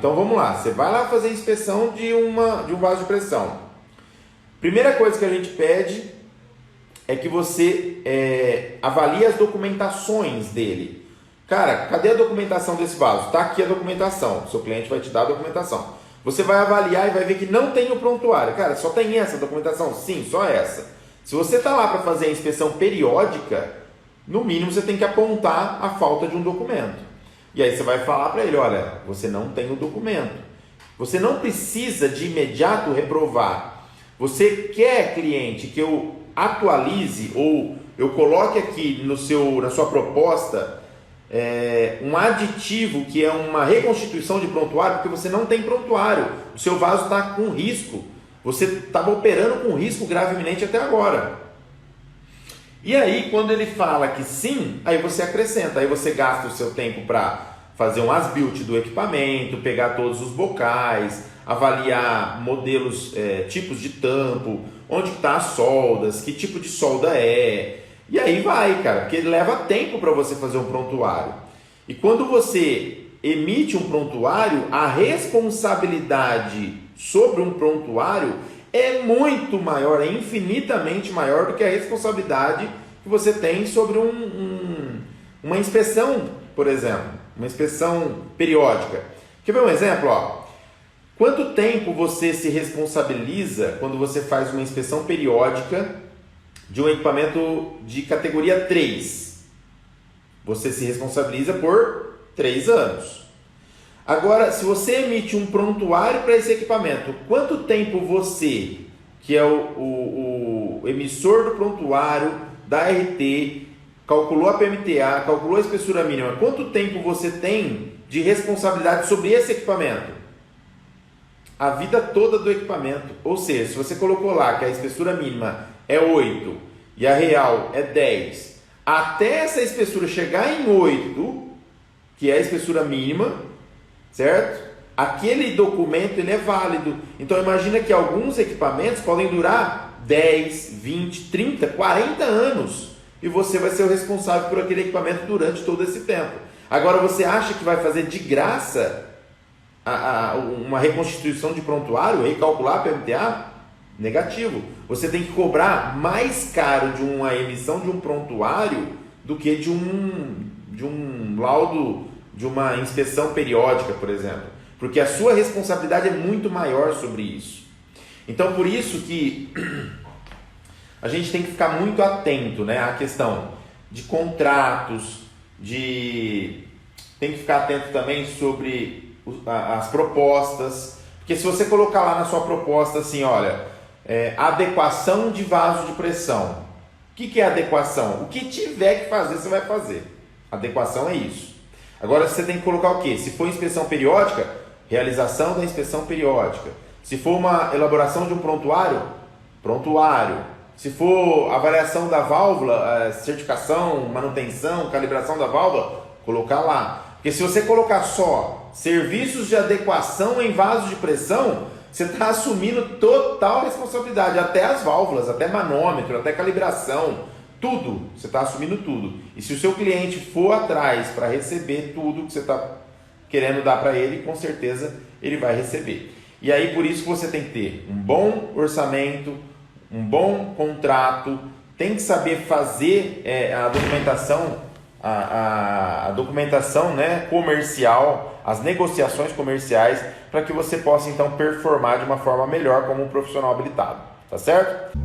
Então vamos lá, você vai lá fazer a inspeção de um vaso de pressão. Primeira coisa que a gente pede é que você avalie as documentações dele. Cara, cadê a documentação desse vaso? Está aqui a documentação, o seu cliente vai te dar a documentação. Você vai avaliar e vai ver que não tem o prontuário. Cara, só tem essa documentação? Sim, só essa. Se você está lá para fazer a inspeção periódica, no mínimo você tem que apontar a falta de um documento. E aí você vai falar para ele, olha, você não tem o documento. Você não precisa de imediato reprovar. Você quer, cliente, que eu atualize ou eu coloque aqui na sua proposta um aditivo que é uma reconstituição de prontuário, porque você não tem prontuário. O seu vaso está com risco. Você estava operando com risco grave iminente até agora. E aí, quando ele fala que sim, aí você acrescenta, aí você gasta o seu tempo para fazer um as-built do equipamento, pegar todos os bocais, avaliar modelos, tipos de tampo, onde está as soldas, que tipo de solda é. E aí vai, cara, porque leva tempo para você fazer um prontuário. E quando você emite um prontuário, a responsabilidade sobre um prontuário é muito maior, é infinitamente maior do que a responsabilidade que você tem sobre uma inspeção, por exemplo, uma inspeção periódica. Quer ver um exemplo? Ó? Quanto tempo você se responsabiliza quando você faz uma inspeção periódica de um equipamento de categoria 3? Você se responsabiliza por 3 anos. Agora, se você emite um prontuário para esse equipamento, quanto tempo você, que é o emissor do prontuário da RT, calculou a PMTA, calculou a espessura mínima, quanto tempo você tem de responsabilidade sobre esse equipamento? A vida toda do equipamento. Ou seja, se você colocou lá que a espessura mínima é 8 e a real é 10, até essa espessura chegar em 8, que é a espessura mínima, certo? Aquele documento ele é válido. Então imagina que alguns equipamentos podem durar 10, 20, 30, 40 anos e você vai ser o responsável por aquele equipamento durante todo esse tempo. Agora você acha que vai fazer de graça uma reconstituição de prontuário, recalcular a PMTA? Negativo. Você tem que cobrar mais caro de uma emissão de um prontuário do que de um laudo, de uma inspeção periódica, por exemplo, porque a sua responsabilidade é muito maior sobre isso. Então, por isso que a gente tem que ficar muito atento, né, à questão de contratos, tem que ficar atento também sobre as propostas, porque se você colocar lá na sua proposta assim, olha, adequação de vaso de pressão. O que é adequação? O que tiver que fazer, você vai fazer. Adequação é isso. Agora você tem que colocar o quê? Se for inspeção periódica, realização da inspeção periódica. Se for uma elaboração de um prontuário, prontuário. Se for avaliação da válvula, certificação, manutenção, calibração da válvula, colocar lá. Porque se você colocar só serviços de adequação em vasos de pressão, você está assumindo total responsabilidade, até as válvulas, até manômetro, até calibração. Tudo, você está assumindo tudo. E se o seu cliente for atrás para receber tudo que você está querendo dar para ele, com certeza ele vai receber. E aí por isso que você tem que ter um bom orçamento, um bom contrato, tem que saber fazer a documentação, a documentação, né, comercial, as negociações comerciais, para que você possa então performar de uma forma melhor como um profissional habilitado. Tá certo?